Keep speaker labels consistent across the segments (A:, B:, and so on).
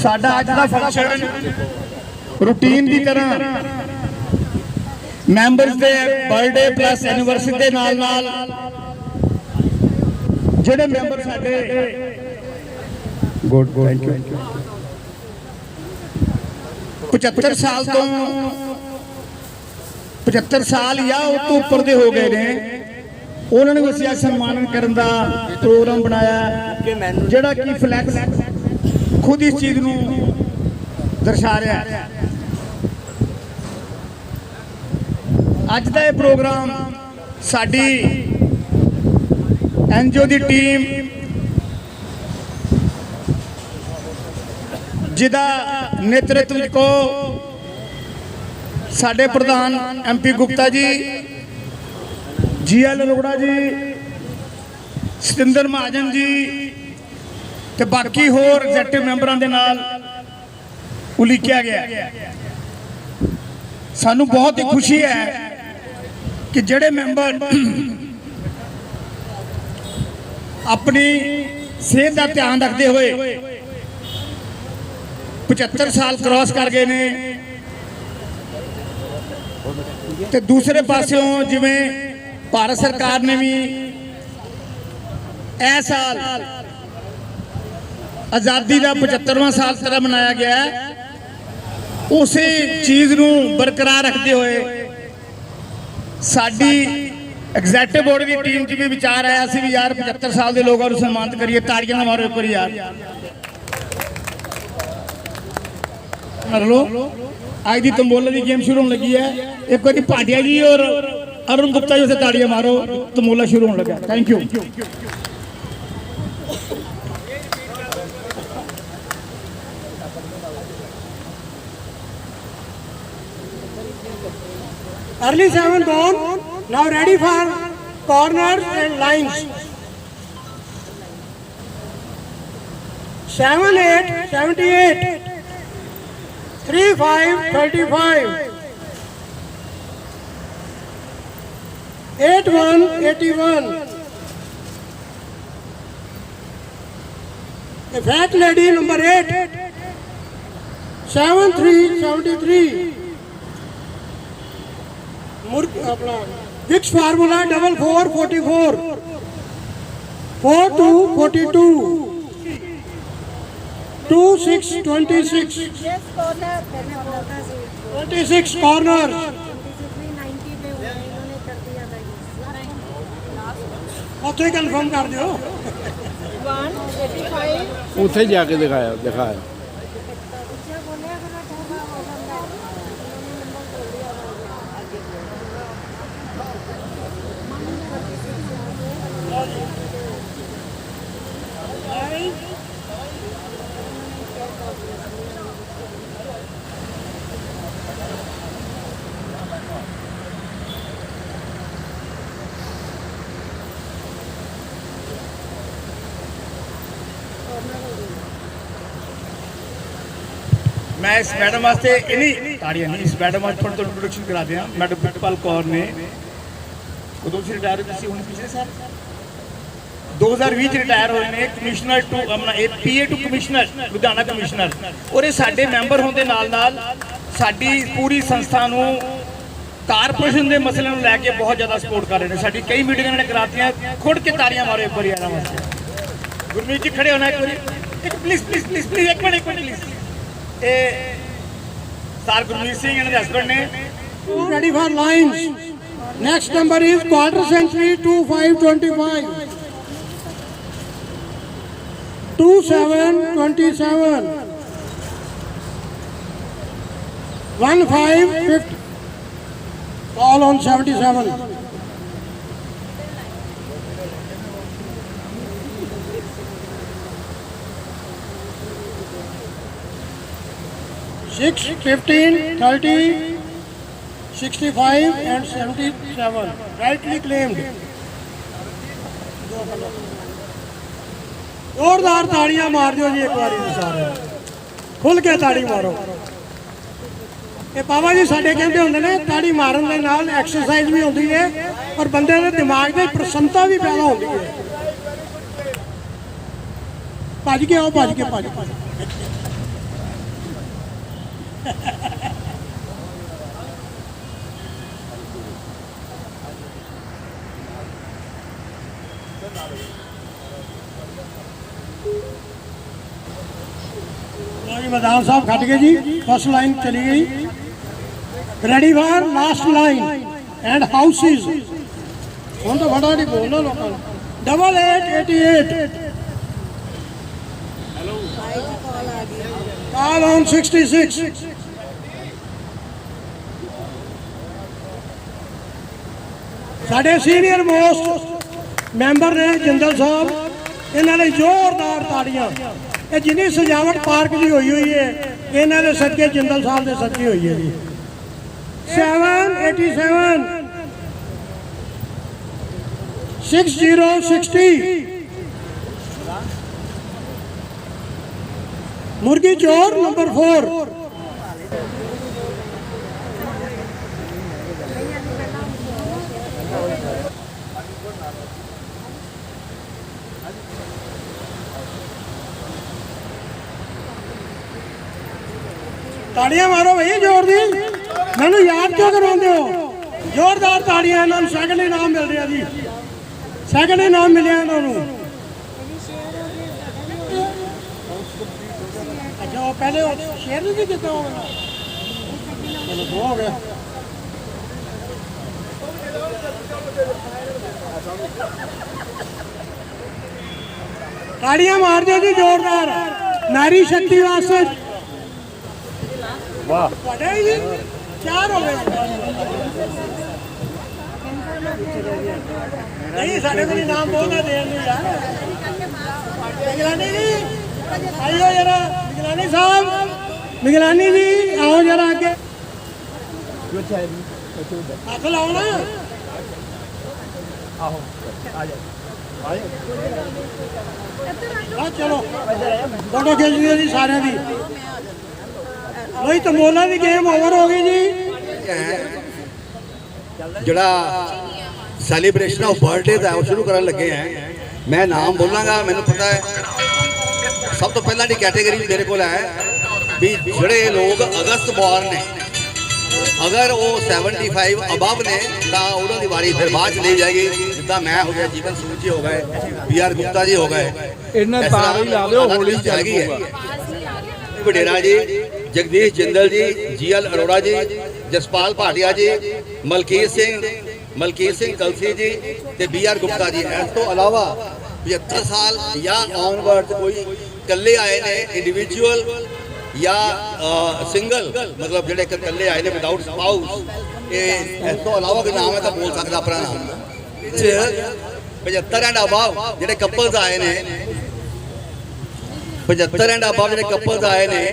A: साडा अज दा function routine की तरह मैंबर्स दे बर्थडे प्लस एनिवर्सरी के नाल नाल जिहड़े मैंबर साडे गुड थैंक यू 75 साल तो 75 साल या उस तो उपर दे हो गए ने उन्होंने भी असीं सन्मान करने का प्रोग्राम बनाया जिहड़ा कि फ्लैक्स खुद इस चीज़ नूं दर्शा रहा है। अज का यह प्रोग्राम साडी एनजीओ की टीम जिदा नेतृत्व को साडे प्रधान MP गुप्ता जी, GL अरोड़ा जी, सतिंदर महाजन जी ते बाकी होर एग्जैक्टिव मैंबरां दे नाल उलीकिया गया। सानू बहुत ही खुशी है कि जिहड़े मैंबर अपनी सेहत का ध्यान रखते हुए 75 साल क्रॉस कर गए ने ते दूसरे पासों जिवें भारत सरकार ने भी ए साल आज़ादी का 75वां साल तरह मनाया गया है, उसी चीज़ नूं बरकरार रखते हुए साडी एग्जैक्टिव बोर्ड की टीम च भी विचार आया सी भी यार 75 साल के लोगों को सम्मानित करिए। ताड़ियां मारो एक बार यार। हेलो आज की तंबोला की गेम शुरू होने लगी है। एक बार भाटिया जी और अरुण गुप्ता जी से ताड़ियां मारो, तंबोला शुरू होने लगा। Thank you.
B: Early 7 gone, now ready for corners and lines. 7-8, 78, 3-5, 35, 8-1, 81. A fat lady number 8, 7-3, 73. Vicks formula 44 44 42 42 26 26 26 corner ਉੱਥੇ ਕਨਫਰਮ ਕਰ ਦਿਓ
C: ਉੱਥੇ ਜਾ ਕੇ ਦਿਖਾਇਆ
A: मैं इस मैडम वास्ते इन्हीं ताड़ियां नहीं, इस मैडम वास्ते थोड़ा इंट्रोडक्शन करा दिया। मैडम बिटपाल कौर ने कदों से रिटायर हुई थी? पिछले साल 2020 रिटायर हुए ने कमिश्नर टू अपना PA to commissioner Ludhiana commissioner. और ये साडे मैंबर होने नाल नाल साडी पूरी संस्था नूं कारपोरेशन के मसले नूं लैके बहुत ज़्यादा सपोर्ट कर रहे हैं। साडी कई मीटिंगां इन्होंने करातियां। खुद के ताड़ियां मारो एक बार इन्हां वास्ते। गुरमीत जी खड़े होना एक बार, प्लीज प्लीज प्लीज प्लीज एक minute please. Sir Gurmeet Singh and husband ने
B: ready for lines. Next number is quarter century 2525 2727 1550 all on 77 6 15 30 65 and 77 rightly claimed. जोरदार ताड़ियां मार दो जी एक बार सारे खुल के ताड़ी मारो। ये बाबा जी साडे कहते होंगे ने ताड़ी मारन दे नाल एक्सरसाइज भी होती है और बंदे दे दिमाग में प्रसन्नता भी पैदा होती है। भज के आओ भज के लो जी मैदान साहब खट गए जी, फर्स्ट लाइन चली गई, ready for last line and houses. हम तो फटाफट बोलना लोगों को। 8888 कॉल ऑन 66। साढ़े सीनियर मोस्ट मैंबर ने जिंदल साहब, इन्होंने जोरदार ताड़ियां। ये जिन्नी सजावट पार्क की हुई है, इन्होंने सदके जिंदल साहब के सदके हुई है जी। 787 6060 मुर्गी चोर नंबर 4। ताड़ियां मारो भैया जोर दी, मैनू याद क्यों करवाते हो? जोरदार ताड़ियां। इन्होंने सैकंड इनाम मिल रहा जी, सैकंड इनाम मिले इन्होंने। अच्छा वो पहले शेयर नहीं कितना होगा, चलो 2 हो गया। ताड़ियां मार दो जी जोरदार, नारी शक्ति वास्ते।
C: वाह,
B: 4 हो गए। नहीं साढ़े को इनाम बहुत है देने यार। मिगलानी जी आइयो जरा, मिगलानी साहब, मिगलानी जी आओ जरा आगे, हाथ लाओ ना। हाँ चलो फोटो खींच लियो जी सारे दी। वही तमोला की गेम ओवर हो गई जी।
D: जड़ा सैलीब्रेशन ऑफ बर्थडे का शुरू करने लगे हैं। मैं नाम बोलांगा, मैंने पता है सब तो पहला की कैटेगरी मेरे को है भी जड़े लोग अगस्त बॉर्न ने, अगर वो 75 अबव ने तो उन्होंने वारी फिर बाद च ली जाएगी। जिदा मैं हो गया, जीवन सूद जी हो गए, BR गुप्ता जी हो गए,
C: इन्हें तार ही ला दो, होली
D: जाएगी है। वडेरा जी, जगदीश जिंदल जी, GL अरोड़ा जी, जसपाल भाटिया जी, मलकीत सिंह कलसी जी ते BR गुप्ता जी। इस तो अलावा 75 साल या ऑनवर्ड कोई कल्ले आए ने, इंडिविजुअल या सिंगल, मतलब जेडे कल्ले आए ने विदाउट स्पाउस। इस तो अलावा कोई नाम है तो बोल सकता अपना नाम। 75 एंड अबव जेडे कपल्स आए ने, 75 एंड अबव जेडे कपल्स आए ने,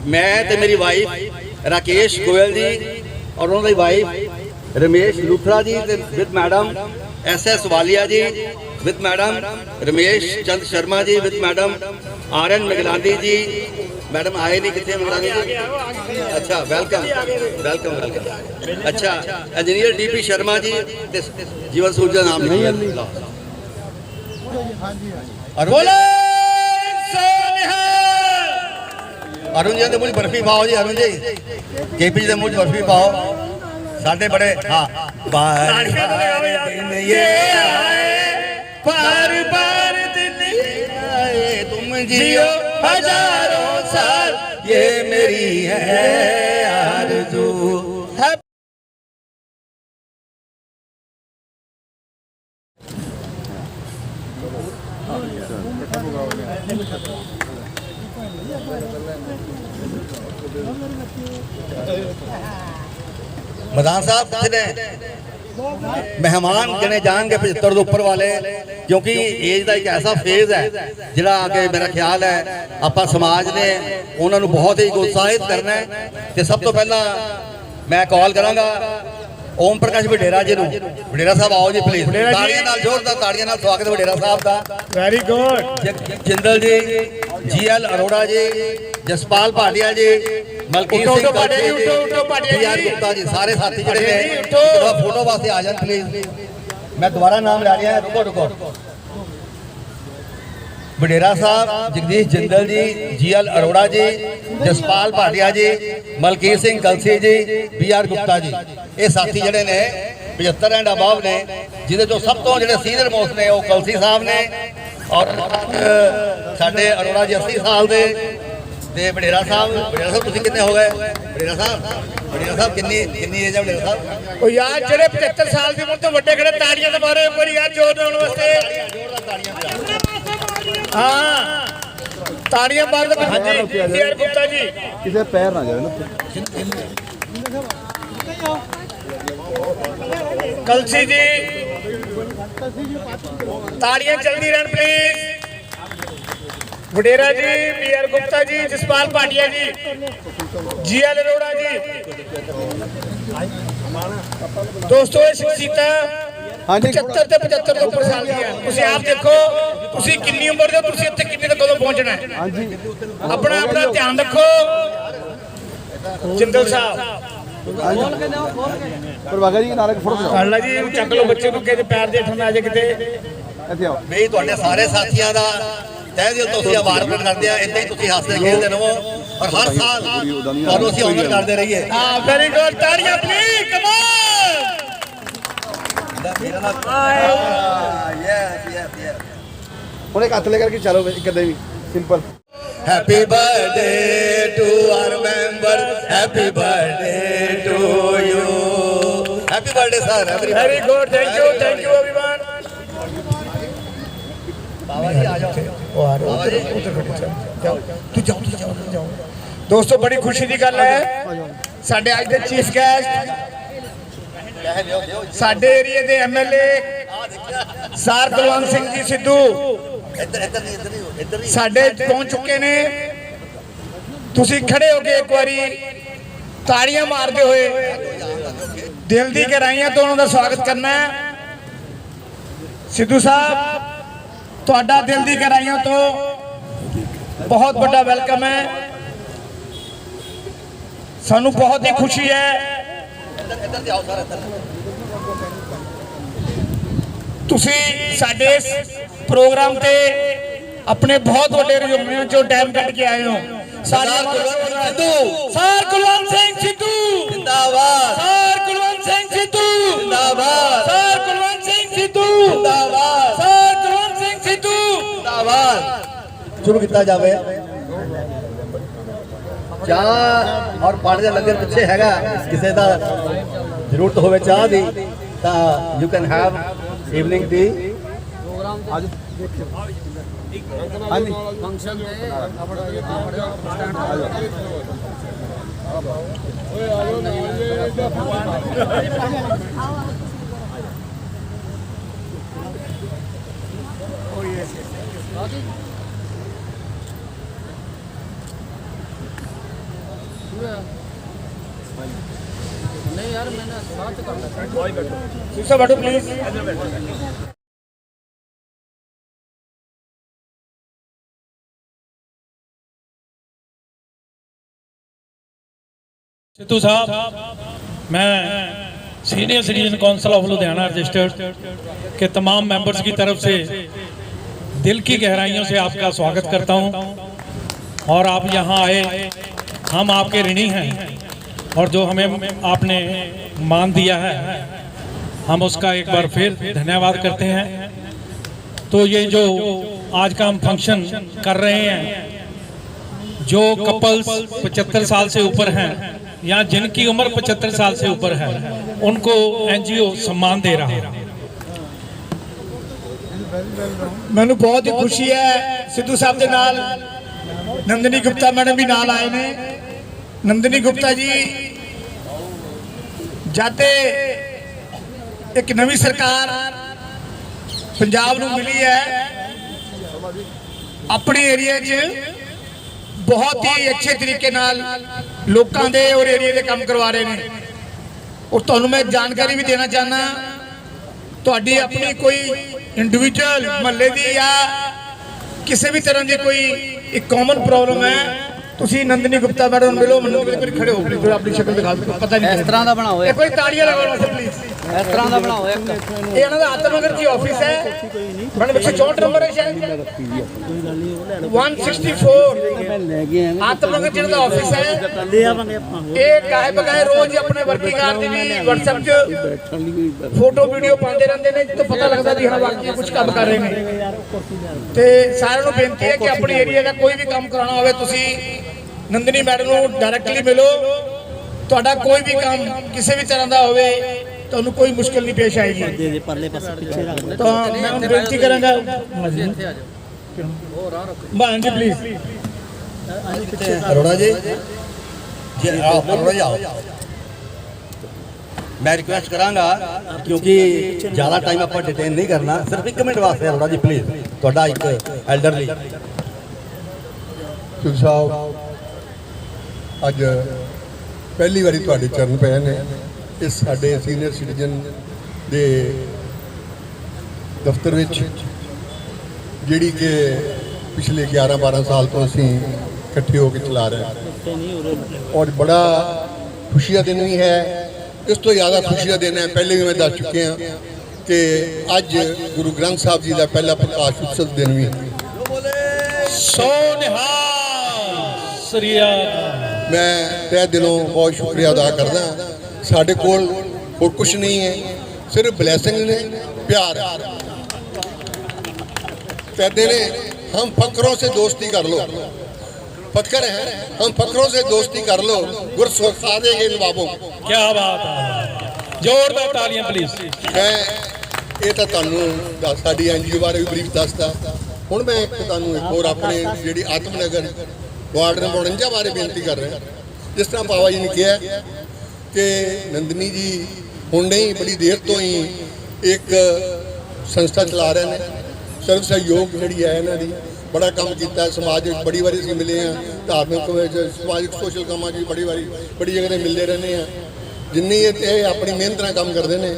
D: मैं ते मेरी वाइफ राकेश गोयल जी और उन्होंने wife Ramesh Luthra ji with madam SS Walia ji, with madam Ramesh Chand Sharma ji, with madam RN Miglani ji. Madam आए नहीं, कितने मिगलानी जी? अच्छा वेलकम वेलकम वेलकम। अच्छा इंजीनियर DP शर्मा जी, जीवन सूद का नाम नहीं अरुण जी के मुझ बर्फी पाओ जी, अरुण जी KP जी के मुझ बर्फी पाओ। साढ़े बड़े हाँ बार दिन ये आए, बार बार दिन आए, तुम जियो हजारों साल, ये मेरी है आरज़ू। मदान साहब कितने मेहमान गिने जाएंगे 75 तो उपर वाले, क्योंकि एज का एक ऐसा फेज है जिहड़ा आगे मेरा ख्याल है आप समाज ने उन्होंने बहुत ही उत्साहित करना है। तो सब तो पहला मैं कॉल करांगा ओम प्रकाश वडेरा जी। वडेरा साहब आओ जी प्लीज, ताड़ियां नाल जोरदार ताड़ियां नाल स्वागत वडेरा साहब का।
A: Very good.
D: Jindal ji, GL Arora ji, Jaspal Bhatia ji, Malkit Singh Kalsi ji, BR Gupta ji, सारे साथी जड़े ने फोटो वास्ते आ जाए प्लीज। मैं दोबारा नाम ला रहा है, रुको रुको। वडेरा साहब, जगदीश जिंदल जी, GL अरोड़ा जी, जसपाल भाटिया जी, मलकीत सिंह कलसी जी, BR गुप्ता जी, ये साथी जड़े ने 75 एंड अबव ने, जिहदे चों सब तो जिहड़े सीनियर मोस्ट ने वो कलसी साहब ने और साडे अरोड़ा जी 80 साल दे ते वडेरा साहब तुसीं कितने हो गए? वडेरा साहब कितनी एज है वडेरा साहब?
A: ਉਹ ਯਾਰ ਜਿਹੜੇ 75 ਸਾਲ ਦੀ ਉਮਰ ਤੋਂ ਵੱਡੇ ਖੜੇ ਤਾੜੀਆਂ ਤੇ ਮਾਰੋ ਇੱਕ ਵਾਰੀ ਯਾਰ ਜ਼ੋਰ ਨਾਲ ਉਹਨਾਂ ਵਾਸਤੇ। ਹਾਂ ਤਾੜੀਆਂ ਮਾਰ ਦੋ। ਹਾਂਜੀ BR ਗੁਪਤਾ ਜੀ।
C: ਕਿਸੇ ਪੈਰ ਨਾ ਜਾਵੇ ਨਾ।
A: कलसी जी ताड़ियां चलती रहन please. Vadera ji, BR Gupta ji, Jaspal Bhatia ji, GL Arora ji. दोस्तों ये शख्सियतां
C: हाँ जी।
A: 75 ਤੇ 75 ਤੋਂ ਉੱਪਰ ਸਾਲ ਦੀਆਂ। ਤੁਸੀਂ ਆਪ ਦੇਖੋ ਤੁਸੀਂ ਕਿੰਨੀ ਉਮਰ ਦੇ ਹੋ, ਤੁਸੀਂ ਇੱਥੇ ਕਿੰਨੇ ਤੱਕ ਕਦੋਂ ਪਹੁੰਚਣਾ ਹੈ।
C: हाँ जी।
A: ਆਪਣਾ ਧਿਆਨ ਰੱਖੋ। ਜਿੰਦਲ ਸਾਹਿਬ
C: पर वागा जी नारे फोटो खिचाओ।
A: ਅੱਲਾ ਜੀ ਇਹਨੂੰ ਚੱਕ ਲਓ ਬੱਚੇ ਨੂੰ, ਕਿਤੇ ਪੈਰ ਦੇ ਠੰਡਾ ਆ ਜਾਏ ਕਿਤੇ।
C: ਇੱਥੇ ਆਓ।
D: ਬਈ ਤੁਹਾਡੇ ਸਾਰੇ ਸਾਥੀਆਂ ਦਾ ਤਹਿ ਦਿਲ ਤੋਂ ਅਸੀਂ ਆਭਾਰ ਪ੍ਰਗਟ ਕਰਦੇ ਆ। ਇਦਾਂ ਹੀ ਤੁਸੀਂ ਹੱਸਦੇ ਖੇਡਦੇ ਰਹੋ ਔਰ ਹਰ ਸਾਲ ਤੁਹਾਨੂੰ ਅਸੀਂ ਆਨਰ ਕਰਦੇ ਰਹੀਏ।
A: ਹਾਂ ਵੈਰੀ ਗੁੱਡ। ਤਾੜੀਆਂ ਪਲੀਜ਼ ਕਮ ਔਨ।
C: ਹੁਣ ਇੱਕ ਹੱਥ ਲੈ ਕਰਕੇ ਚਲੋ ਇੱਕ ਕਦੇ ਵੀ simple.
D: Happy birthday to our member. Happy birthday to you. Happy birthday sir.
A: Very good. Thank you everyone.
D: Baba ji आ जाओ।
A: ਉਹ ਆ ਰਹੇ ਉਧਰ ਖੜੇ ਜਾਓ। ਤੂੰ ਜਾਓ। ਦੋਸਤੋ ਬੜੀ ਖੁਸ਼ੀ ਦੀ ਗੱਲ ਹੈ ਸਾਡੇ ਅੱਜ ਦੇ ਚੀਫ ਗੈਸਟ ਸਾਡੇ ਏਰੀਏ ਦੇ MLA ਸਰ ਕੁਲਵੰਤ ਸਿੰਘ ਜੀ ਸਿੱਧੂ
D: ਇੱਧਰ
A: ਸਾਡੇ ਪਹੁੰਚ ਚੁੱਕੇ ਨੇ। ਤੁਸੀਂ ਖੜੇ ਹੋ ਕੇ ਇੱਕ ਵਾਰੀ ਤਾੜੀਆਂ ਮਾਰਦੇ ਹੋਏ ਦਿਲ ਦੀ ਗਹਿਰਾਈਆਂ ਤੋਂ ਉਹਨਾਂ ਦਾ ਸਵਾਗਤ ਕਰਨਾ ਹੈ। ਸਿੱਧੂ ਸਾਹਿਬ ਤੁਹਾਡਾ ਦਿਲ ਦੀ ਗਹਿਰਾਈਆਂ ਤੋਂ ਬਹੁਤ ਵੱਡਾ ਵੈਲਕਮ ਹੈ। ਸਾਨੂੰ ਬਹੁਤ ਹੀ ਖੁਸ਼ੀ ਹੈ
D: ਇੱਧਰ ਜਾਓ ਸਰ ਇੱਧਰ।
A: ਤੁਸੀਂ ਸਾਡੇ ਇਸ ਪ੍ਰੋਗਰਾਮ ਤੇ ਆਪਣੇ ਬਹੁਤ ਵੱਡੇ ਰੁਝਾਨਾਂ ਚੋਂ ਟਾਈਮ ਕੱਢ ਕੇ ਆਏ ਹੋ।
D: ਸਰਦਾਰ ਕੁਲਵੰਤ ਸਿੱਧੂ।
A: ਸਰ ਕੁਲਵੰਤ ਸਿੰਘ ਸਿੱਧੂ
D: ਜਿੰਦਾਬਾਦ।
A: ਸਰ ਕੁਲਵੰਤ ਸਿੰਘ ਸਿੱਧੂ
D: ਜਿੰਦਾਬਾਦ।
A: ਸਰ ਕੁਲਵੰਤ ਸਿੰਘ ਸਿੱਧੂ
D: ਜਿੰਦਾਬਾਦ।
A: ਸਰ ਕੁਲਵੰਤ ਸਿੰਘ ਸਿੱਧੂ
D: ਜਿੰਦਾਬਾਦ। ਸ਼ੁਰੂ ਕੀਤਾ ਜਾਵੇ। ਚਾਹ ਔਰ ਪਾਣੀ ਦਾ ਲੰਗਰ ਪਿੱਛੇ ਹੈਗਾ, ਕਿਸੇ ਦਾ ਜ਼ਰੂਰਤ ਹੋਵੇ ਚਾਹ ਦੀ ਤਾਂ you can have evening T.
C: आज हाँ जी।
E: फंक्शन में नहीं यार मैंने साथ करना।
A: सब हटो प्लीज।
F: सिद्धू साहब, मैं senior citizen council of Ludhiana registered के तमाम मेंबर्स की तरफ से दिल की गहराइयों से आपका स्वागत करता हूं। और आप यहां आए, हम आपके ऋणी हैं और जो हमें आपने मान दिया है हम उसका एक बार फिर धन्यवाद करते हैं। तो ये जो आज का हम फंक्शन कर रहे हैं, जो कपल्स 75 साल से ऊपर हैं या जिनकी उम्र 75 साल से ऊपर है, उनको NGO सम्मान दे रहा है।
A: मैंने बहुत ही खुशी है सिद्धू साहब के नाल नंदिनी गुप्ता मैडम भी नाल आए ने। नंदिनी गुप्ता जी जाते एक नवी सरकार पंजाब नूं मिली है, अपने एरिया च बहुत ही अच्छे तरीके नाल लोकां दे और एरिया दे काम करवा रहे हैं। और तुहानूं मैं जानकारी भी देना चाहना, तुहाडी अपनी कोई इंडिविजुअल महल्ले दी या किसी भी तरह की कोई एक कॉमन प्रॉब्लम है, तुसी नंदिनी गुप्ता मैडम मिलो। खड़े हो प्लीज, अपनी शक्ल दिखा दो, पता नहीं
E: इस तरह का बनाओ।
A: कोई ताड़ियां लगाओ प्लीज।
E: ਇਸ ਤਰ੍ਹਾਂ ਦਾ ਬਣਾਓ ਇੱਕ
A: ਇਹ ਇਹਨਾਂ ਦਾ ਆਤਮਨਗਰ ਜੀ ਆਫਿਸ ਹੈ ਮੈਡਮ 164 ਨੰਬਰ ਹੈ ਸ਼ਾਇਦ 164 ਆਤਮਨਗਰ ਜੀ ਦਾ ਆਫਿਸ ਹੈ ਇਹ ਗਾਏ ਬਗਾਏ ਰੋਜ਼ ਹੀ ਆਪਣੇ ਵਰਕਿੰਗ ਆਰ ਦੀ ਵੀ WhatsApp 'ਚ ਫੋਟੋ ਵੀਡੀਓ ਪਾਉਂਦੇ ਰਹਿੰਦੇ ਨੇ ਜਿੱਥੋਂ ਪਤਾ ਲੱਗਦਾ ਵੀ ਹਾਂ ਵਾਕਈ ਕੁਝ ਕੰਮ ਕਰ ਰਹੇ ਨੇ ਤੇ ਸਾਰਿਆਂ ਨੂੰ ਬੇਨਤੀ ਹੈ ਕਿ ਆਪਣੇ ਏਰੀਆ ਦਾ ਕੋਈ ਵੀ ਕੰਮ ਕਰਾਉਣਾ ਹੋਵੇ ਤੁਸੀਂ ਨੰਦਨੀ ਮੈਡਮ ਨੂੰ ਡਾਇਰੈਕਟਲੀ ਮਿਲੋ ਤੁਹਾਡਾ ਕੋਈ ਵੀ ਕੰਮ ਕਿਸੇ ਵੀ ਤਰ੍ਹਾਂ ਦਾ ਹੋਵੇ ਤੁਹਾਨੂੰ ਕੋਈ ਮੁਸ਼ਕਲ ਨਹੀਂ ਪੇਸ਼ ਆਏਗੀ ਤਾਂ ਮੈਂ ਹੁਣ ਬੇਨਤੀ ਕਰਾਂਗਾ
E: ਇੱਥੇ ਆ ਜਾਓ ਹੋਰ ਆ ਰੱਖੋ
A: ਭਾਣ ਜੀ ਪਲੀਜ਼
D: अरोड़ा जी जी आओ अरोड़ा जी आओ मैं रिक्वेस्ट करांगा क्योंकि ज़्यादा टाइम आप डिटेन नहीं करना सिर्फ 1 मिनट वास्ते अरोड़ा जी प्लीज थोड़ा एक एल्डरली
G: ਸਿੱਧੂ ਸਾਹਿਬ ਅੱਜ ਪਹਿਲੀ ਵਾਰੀ ਤੁਹਾਡੇ ਚਰਨ ਪਏ ਨੇ ਇਸ ਸਾਡੇ ਸੀਨੀਅਰ ਸਿਟੀਜ਼ਨ ਦੇ ਦਫ਼ਤਰ ਵਿੱਚ ਜਿਹੜੀ ਕਿ ਪਿਛਲੇ 11-12 ਸਾਲ ਤੋਂ ਅਸੀਂ ਇਕੱਠੇ ਹੋ ਕੇ ਚਲਾ ਰਹੇ ਹਾਂ ਔਰ ਬੜਾ ਖੁਸ਼ੀ ਦਾ ਦਿਨ ਵੀ ਹੈ ਇਸ ਤੋਂ ਜ਼ਿਆਦਾ ਖੁਸ਼ੀ ਦਾ ਦਿਨ ਹੈ ਪਹਿਲੇ ਵੀ ਮੈਂ ਦੱਸ ਚੁੱਕੇ ਹਾਂ ਕਿ ਅੱਜ ਗੁਰੂ ਗ੍ਰੰਥ ਸਾਹਿਬ ਜੀ ਦਾ ਪਹਿਲਾ ਪ੍ਰਕਾਸ਼ ਉਤਸਵ ਦਿਨ ਵੀ ਹੈ
F: ਸੋ ਨਿਹਾਲ ਸ੍ਰੀ ਅਕਾਲ।
G: ਮੈਂ ਤਹਿ ਦਿਲੋਂ ਬਹੁਤ ਸ਼ੁਕਰੀਆ ਅਦਾ ਕਰਦਾ ਸਾਡੇ ਕੋਲ ਹੋਰ ਕੁਝ ਨਹੀਂ ਹੈ ਸਿਰਫ ਬਲੇਸਿੰਗ ਨੇ प्यार कहते ने हम फकरों से दोस्ती कर लो फकर है हम फकरों से दोस्ती कर लो गुर सुखा देंगे इन बाबों को
F: क्या बात है जोरदार तालियां प्लीज
G: मैं ये तो तुहानू साडी एनजीओ बारे भी ब्रीफ दसदा हुण मैं एक तुहानू एक होर अपने जिहड़ी आत्मनगर वार्ड नंबर 49 बारे बेनती कर रहा जिस तरह बाबा जी ने कहा कि नंदनी जी हुण नहीं बड़ी देर तो ही एक संस्था चला रहे हैं सर्व सहयोग जी है इन्हों की बड़ा काम किया समाज बड़ी बारी असीं मिले हैं धार्मिक समाजिक सोशल कामों की बड़ी बारी बड़ी जगह मिलते रहने हैं जिन्नी ये अपनी मेहनत नाल काम करते हैं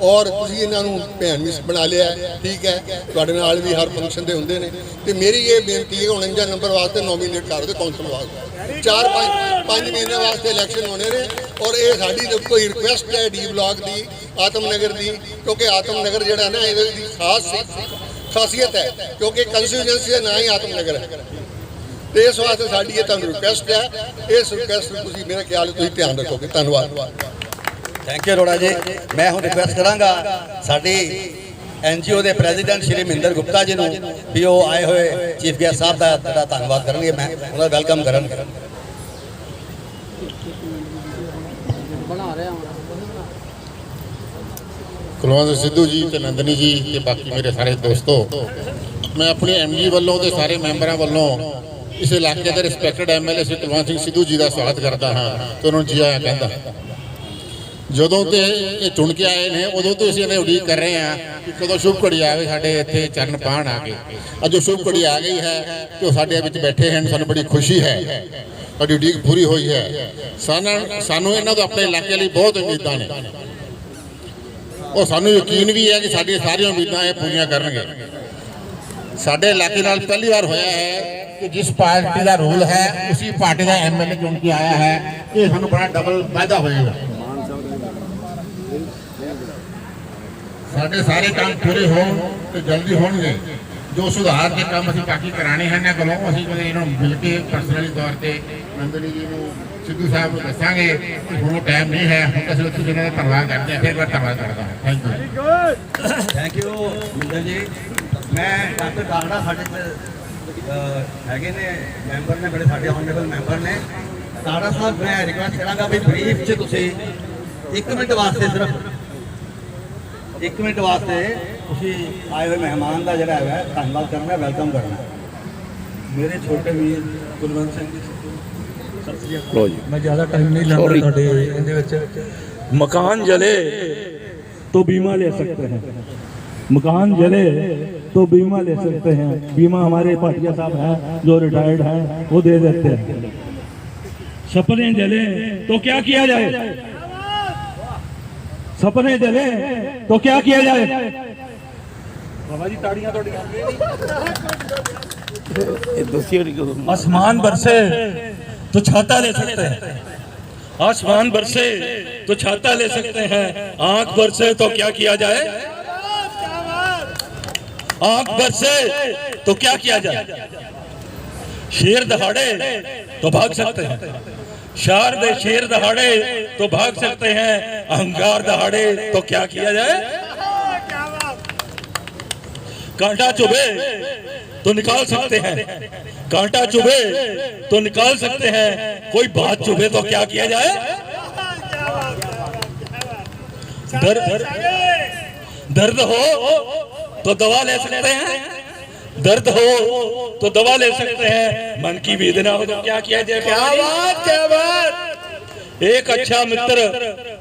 G: और तुसीं इन्हां नूं भैन भी बना लिया ठीक है तुहाडे नाल भी हर फंक्शन दे हुंदे ने ते मेरी ये बेनती है 49 नंबर वास्ते नॉमीनेट कर दो कौंसल वास्ते 4-5 महीने वास्ते इलैक्शन होने ने और ये साडी कोई रिक्वेस्ट है डी ब्लॉक की आत्मनगर की क्योंकि आत्मनगर जिहड़ा ना इहदी खासियत है क्योंकि कंस्टिट्यूएंसी का नाम ही आत्मनगर है तो इस वास्ते साडी ये तुहानूं रिक्वेस्ट है इस रिक्वेस्ट नूं तुसीं मेरे ख्याल तुसीं ध्यान रखोगे धन्नवाद
D: थैंक यू अरोड़ा जी मैं हूँ रिक्वेस्ट करांगा साडी एनजीओ के प्रेजिडेंट श्री महिंदर गुप्ता जी नूं भी वो आए हुए चीफ गेस्ट साहब का बड़ा धन्यवाद करेंगे मैं उन्हें वेलकम करन
E: बना रहे हैं
H: कुलवंत सिद्धू जी ते नंदनी जी ते बाकी मेरे सारे दोस्तों मैं अपने एमजी वालों ते सारे मैंबरों वालों इस इलाके के रिस्पैक्टेड एमएलए श्री कुलवंत सिंह सिद्धू जी का स्वागत करता हाँ तो उन्होंने जी आया कहता ਜਦੋਂ ਤੇ ਇਹ ਚੁਣ ਕੇ ਆਏ ਨੇ ਉਦੋਂ ਤੋਂ ਅਸੀਂ ਇਹਨੇ ਉਡੀਕ ਕਰ ਰਹੇ ਹਾਂ ਕਿ ਕਦੋਂ ਸ਼ੁਭ ਘੜੀ ਆਵੇ ਸਾਡੇ ਇੱਥੇ ਚਰਨ ਪਾਣ ਆ ਕੇ ਅੱਜ ਉਹ ਸ਼ੁਭ ਘੜੀ ਆ ਗਈ ਹੈ ਤੇ ਉਹ ਸਾਡੇ ਵਿੱਚ ਬੈਠੇ ਹਨ ਸਾਨੂੰ ਬੜੀ ਖੁਸ਼ੀ ਹੈ ਸਾਡੀ ਉਡੀਕ ਪੂਰੀ ਹੋਈ ਹੈ ਸਾਨੂੰ ਇਹਨਾਂ ਤੋਂ ਆਪਣੇ ਇਲਾਕੇ ਲਈ ਬਹੁਤ ਉਮੀਦਾਂ ਨੇ ਉਹ ਸਾਨੂੰ ਯਕੀਨ ਵੀ ਹੈ ਕਿ ਸਾਡੀਆਂ ਸਾਰੀਆਂ ਉਮੀਦਾਂ ਇਹ ਪੂਰੀਆਂ ਕਰਨਗੇ ਸਾਡੇ ਇਲਾਕੇ ਨਾਲ ਪਹਿਲੀ ਵਾਰ ਹੋਇਆ ਹੈ कि जिस पार्टी का रूल है उसी पार्टी का एमएलए चुन के आया है ये सानू बड़ा डबल फायदा होएगा साढ़े सारे काम पूरे हो तो जल्दी होंगे जो सुधार के काम असीं बाकी कराने हैं कोलों असीं इन्होंने मिल के पर्सनली तौर पर नंदनी जी नूं सिद्धू साहब को दसांगे कि हुण टाइम नहीं है हुण असीं उत्थे इन्हां दा धन्नवाद करते हैं फिर मैं धन्नवाद करदा
D: थैंक यू महिंदर जी मैं डॉक्टर कांगड़ा साडे हैगे ने मैंबर ने बड़े साडे ऑनरेबल मैंबर ने कांगड़ा साहब मैं रिक्वेस्ट करांगा भी ब्रीफ च तुसीं 1 मिनट वास्ते सिर्फ 1 मिनट वास्ते तुसीं आए हुए मेहमान का जिहड़ा है धन्नवाद करना वेलकम करना मेरे छोटे वीर कुलवंत सिंह जी
F: मैं ज़्यादा टाइम नहीं लगा ਤੁਹਾਡੇ ਇਹਦੇ ਵਿੱਚ मकान जले तो बीमा ले सकते हैं मकान जले तो बीमा ले सकते हैं बीमा हमारे पाटिया साहब हैं जो रिटायर्ड हैं वो दे देते हैं सपने जले तो क्या किया जाए सपने जले तो क्या किया जाए बाबा जी ताड़ियां आसमान बरसे तो छाता दे सकते हैं आसमान बरसे तो छाता ले सकते हैं, आंख बरसे तो क्या किया जाए? आंख बरसे तो क्या किया जाए? शेर दहाड़े तो भाग सकते हैं, शारद शेर दहाड़े तो भाग सकते हैं, अहंकार दहाड़े तो क्या किया जाए? कांटा चुभे तो निकाल सकते हैं, कांटा चुभे तो निकाल सकते हैं, कोई बात चुभे तो क्या किया जाए? दर्द हो तो दवा ले सकते हैं, दर्द हो तो दवा ले सकते हैं, मन की वेदना हो तो क्या किया जाए? क्या बात, क्या बात। एक अच्छा मित्र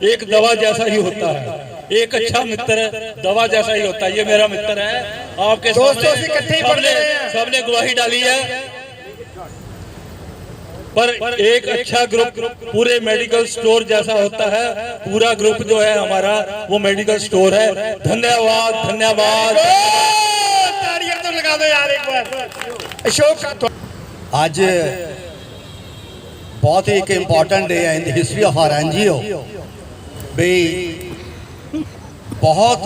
F: एक दवा जैसा ही होता है, एक अच्छा मित्र दवा जैसा ही होता है। ये मेरा मित्र है, आपके दोस्तों से इकट्ठे सबने गवाही डाली है। पर एक अच्छा ग्रुप पूरे मेडिकल स्टोर जैसा होता है, पूरा ग्रुप जो है हमारा वो मेडिकल स्टोर है। धन्यवाद, धन्यवाद।
A: तालियां तो लगा दो यार एक बार। अशोक,
D: आज बहुत ही एक इम्पॉर्टेंट डे है in the history of our NGO. भी बहुत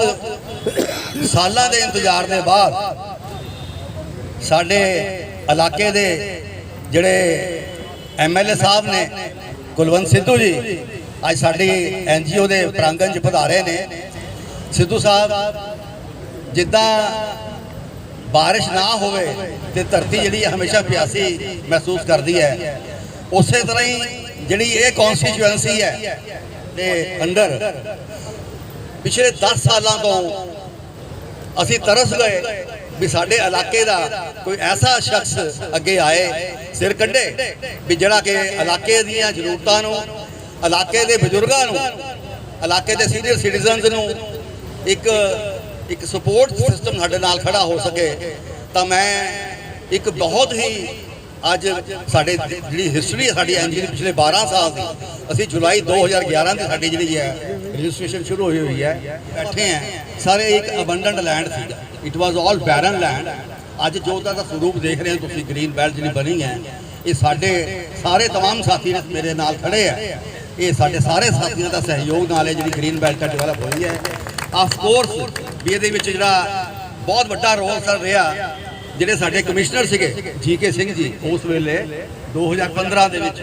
D: सालों के इंतजार के बाद साडे इलाके दे जिहड़े MLA साहब ने कुलवंत सिद्धू जी आज साडी NGO के प्रांगण च पधारे ने। सिद्धू साहब जिद्दां बारिश ना होवे ते धरती जिहड़ी हमेशा प्यासी महसूस करती है, उस तरह ही जिहड़ी ये कॉन्स्टिट्यूएंसी है ते अंदर पिछले 10 सालों तो असी तरस गए भी साडे इलाके का कोई ऐसा शख्स अगे आए सिर कढ़े भी जिहड़ा कि इलाके दीयां जरूरतां नूं, इलाके दे बजुर्गां नूं, इलाके दे सीनियर सिटीजनस नूं एक सपोर्ट सिस्टम साडे नाल खड़ा हो सके। तो मैं एक बहुत ही अज साडे जिहड़ी हिस्टरी है साडी एनजीओ की पिछले 12 साल की, असी जुलाई 2011 की साडी जिहड़ी है रजिस्ट्रेशन शुरू हुई है, बैठे हैं सारे एक अबंडेंट लैंड सीगा, it was all barren land. अज जो उसका स्वरूप देख रहे हैं तुसीं ग्रीन बेल्ट जिहड़ी बनी है, ये साडे सारे तमाम साथी ने मेरे नाल खड़े हैं, ये साडे सारे साथियों का सहयोग नाल जिहड़ी ग्रीन बेल्ट डेवलप हुई है। ऑफ कोर्स भी ये जिहड़ा बहुत बड़ा रोल सर रहा ਜਿਹੜੇ ਸਾਡੇ ਕਮਿਸ਼ਨਰ ਸੀਗੇ GK ਸਿੰਘ ਜੀ ਉਸ ਵੇਲੇ 2015 ਦੇ ਵਿੱਚ।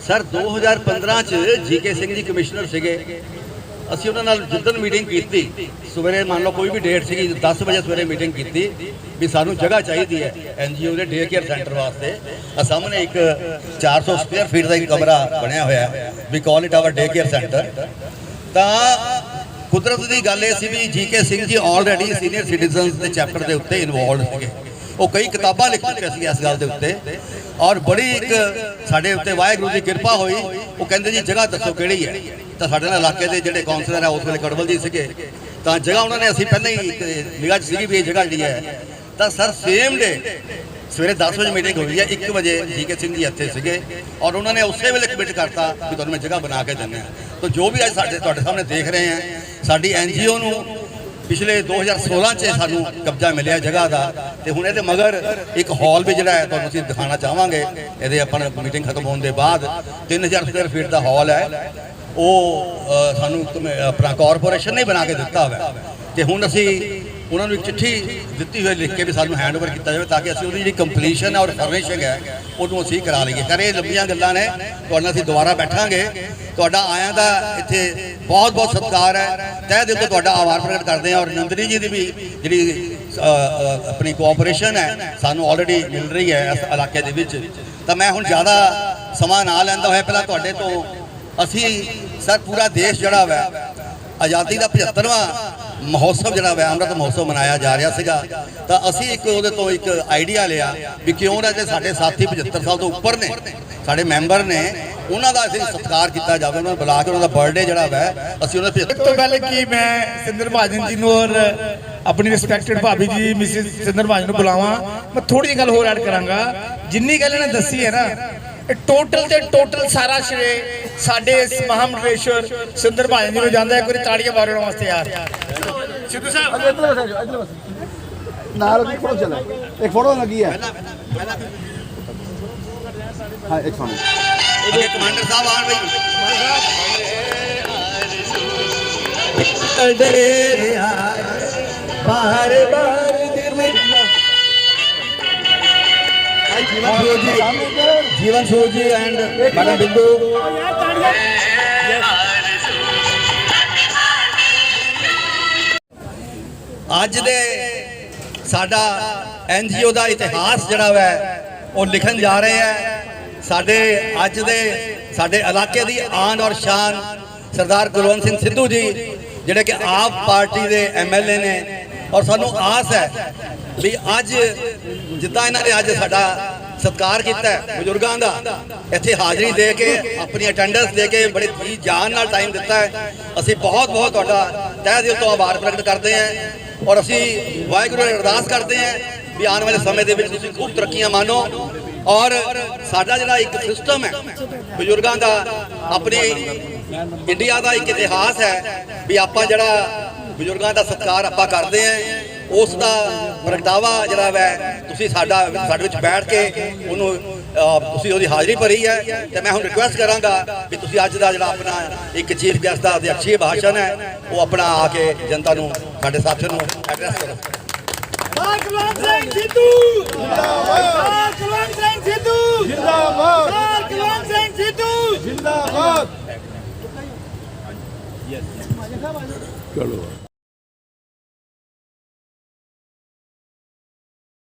D: ਸਰ 2015 ਚ GK ਸਿੰਘ ਜੀ ਕਮਿਸ਼ਨਰ ਸੀਗੇ, ਅਸੀਂ ਉਹਨਾਂ ਨਾਲ ਜਿੱਦਣ ਮੀਟਿੰਗ ਕੀਤੀ ਸਵੇਰੇ ਮੰਨ ਲਓ ਕੋਈ ਵੀ ਡੇਟ ਸੀਗੀ 10 ਵਜੇ ਸਵੇਰੇ ਮੀਟਿੰਗ ਕੀਤੀ ਵੀ ਸਾਨੂੰ ਜਗ੍ਹਾ ਚਾਹੀਦੀ ਹੈ NGO ਦੇ ਡੇ ਕੇਅਰ ਸੈਂਟਰ ਵਾਸਤੇ। ਆ ਸਾਹਮਣੇ ਇੱਕ 400 ਸਕੁਅਰ ਫੀਟ ਦਾ ਇੱਕ ਕਮਰਾ ਬਣਿਆ ਹੋਇਆ ਹੈ, we call it our day care centre. ਤਾਂ कुदरत की गल ये सी भी GK Singh ji already senior citizens के चैप्टर के उत्ते इनवॉल्व थे, वो कई किताबां लिख चुके थे इस गल के उत्ते, और बड़ी एक साडे उत्ते वाहिगुरू की कृपा हुई। वो कहते जी जगह दसो किहड़ी है, तो साडे इलाके के जिहड़े काउंसलर है उस वेले कड़वल जी सीगे, तो जगह उन्होंने असीं पहले ही निगाह च सी भी ये जगह जी है। तो सर सेम डे सवेरे 10 बजे मीटिंग हुई है, 1 बजे GK सिंह जी इत्थे सीगे और उन्होंने उसे वेले कमिट करता कि तुहानूं मैं जगह बना के देना। तो जो भी अज साडे तुहाडे सामने देख रहे हैं, साडी NGO नूं पिछले 2016 च सानूं कब्जा मिलिया जगह का, तो हुण इहदे मगर एक हॉल भी जिहड़ा है तुहानूं असीं दिखाना चाहांगे। इहदे अपन मीटिंग खत्म होने के बाद 3000 स्क्वायर फीट का हॉल है, वो सानूं अपना कॉरपोरेशन ने बना के दिता हुआ। तो हुण असीं उन्होंने एक चिट्ठी दी हुई लिख के भी सानूं हैंड ओवर किया जाए, ताकि असीं उहदी जिहड़ी कंप्लीशन है और फर्निशिंग है उहनूं असीं करा लईए। खैर ये लंबियां गल्लां ने, तुहाडे नाल असीं दुबारा बैठांगे। तुहाडा आयां दा इत्थे बहुत बहुत सत्कार है, तहे दिल तो तुहाडा आभार प्रगट करते हैं। और नंदनी जी की भी जिहड़ी अपनी कोऑपरेशन है सानूं ऑलरेडी मिल रही है इस इलाके दे विच। तो मैं हुण ज़्यादा समा ना लैंदा होया पहलां तुहाडे तो असीं सर पूरा देश जिहड़ा वा आज़ादी का 75वां महोत्सव जिहड़ा वा अमृत महोत्सव मनाया जा रहा सीगा। तो असीं एक उहदे तो एक आइडिया लिया भी क्यों ना जे साडे साथी 75 साल तो उपर ने साडे मैंबर ने, उन्हां दा असीं सत्कार किया जाए, उन्होंने बुला के उन्होंने बर्थडे जिहड़ा वा असीं उन्हें
A: तो पहले कि मैं सिंदर महाजन जी नूं और अपनी रिस्पैक्टेड भाभी जी मिसिस सिंदर महाजन नूं बुलावां। मैं थोड़ी गल होर ऐड करांगा, जिन्नी गल इन्हें दसी है ना टोटल ते टोटल सारा श्रे साडे इस महामंडलेश्वर सिंदर महाजन जी नूं जांदा है। कोई ताड़ियां मारन वास्ते यार सिद्धू साहब
C: नाल एक फोटो चला, एक फोटो लगी है। हाँ एक
D: ਅੱਗੇ ਕਮਾਂਡਰ ਸਾਹਿਬ ਆਣ ਬਈ
C: ਬਾਰ ਬਾਰ ਦਿਲ ਵਿੱਚ
D: ਜੀਵਨ ਸੂਰ ਜੀ ਐਂਡ ਮੈਡਮ ਬਿੰਦੂ ਅੱਜ ਦੇ ਸਾਡਾ ਐਨਜੀਓ ਦਾ ਇਤਿਹਾਸ ਜਿਹੜਾ ਵੈ ਉਹ ਲਿਖਣ ਜਾ ਰਹੇ ਹੈ ਸਾਡੇ ਅੱਜ ਦੇ ਸਾਡੇ ਇਲਾਕੇ ਦੀ ਆਨ ਔਰ ਸ਼ਾਨ ਸਰਦਾਰ ਕੁਲਵੰਤ ਸਿੰਘ ਸਿੱਧੂ ਜੀ ਜਿਹੜੇ ਕਿ ਆਪ ਪਾਰਟੀ ਦੇ ਐਮਐਲਏ ਨੇ ਔਰ ਸਾਨੂੰ ਆਸ ਹੈ ਵੀ ਅੱਜ ਜਿੱਦਾਂ ਇਹਨਾਂ ਨੇ ਅੱਜ ਸਾਡਾ ਸਤਿਕਾਰ ਕੀਤਾ ਹੈ ਬਜ਼ੁਰਗਾਂ ਦਾ ਇੱਥੇ ਹਾਜ਼ਰੀ ਦੇ ਕੇ ਆਪਣੀ ਅਟੈਂਡੈਂਸ ਦੇ ਕੇ ਬੜੇ ਜੀ ਜਾਨ ਨਾਲ ਟਾਈਮ ਦਿੱਤਾ ਹੈ ਅਸੀਂ ਬਹੁਤ ਬਹੁਤ ਤੁਹਾਡਾ ਤਹਿ ਦਿਲ ਤੋਂ ਆਭਾਰ ਪ੍ਰਗਟ ਕਰਦੇ ਹਾਂ ਔਰ ਅਸੀਂ ਵਾਹਿਗੁਰੂ ਨੂੰ ਅਰਦਾਸ ਕਰਦੇ ਹਾਂ ਵੀ ਆਉਣ ਵਾਲੇ ਸਮੇਂ ਦੇ ਵਿੱਚ ਤੁਸੀਂ ਖੂਬ ਤਰੱਕੀਆਂ ਮਾਣੋ ਔਰ ਸਾਡਾ ਜਿਹੜਾ ਇੱਕ ਸਿਸਟਮ ਹੈ ਬਜ਼ੁਰਗਾਂ ਦਾ ਆਪਣੇ ਇੰਡੀਆ ਦਾ ਇੱਕ ਇਤਿਹਾਸ ਹੈ ਵੀ ਆਪਾਂ ਜਿਹੜਾ ਬਜ਼ੁਰਗਾਂ ਦਾ ਸਤਿਕਾਰ ਆਪਾਂ ਕਰਦੇ ਹਾਂ ਉਸ ਦਾ ਪ੍ਰਗਟਾਵਾ ਜਿਹੜਾ ਵੈ ਤੁਸੀਂ ਸਾਡੇ ਵਿੱਚ ਬੈਠ ਕੇ ਉਹਨੂੰ ਤੁਸੀਂ ਉਹਦੀ ਹਾਜ਼ਰੀ ਭਰੀ ਹੈ ਤੇ ਮੈਂ ਹੁਣ ਰਿਕੁਐਸਟ ਕਰਾਂਗਾ ਵੀ ਤੁਸੀਂ ਅੱਜ ਦਾ ਜਿਹੜਾ ਆਪਣਾ ਇੱਕ ਚੀਫ ਗੈਸਟ ਦਾ ਅਧਿਆਕਸ਼ੀ ਭਾਸ਼ਣ ਹੈ ਉਹ ਆਪਣਾ ਆ ਕੇ ਜਨਤਾ ਨੂੰ ਸਾਡੇ ਸਾਥੀਆਂ ਨੂੰ ਐਡਰੈਸ ਕਰੋ।
A: ਕੁਲਵੰਤ ਸਿੰਘ ਸਿੱਧੂ ਜਿੰਦਾਬਾਦ ਕੁਲਵੰਤ ਸਿੰਘ ਸਿੱਧੂ ਜਿੰਦਾਬਾਦ ਕੁਲਵੰਤ ਸਿੰਘ ਸਿੱਧੂ ਜਿੰਦਾਬਾਦ ਚਲੋ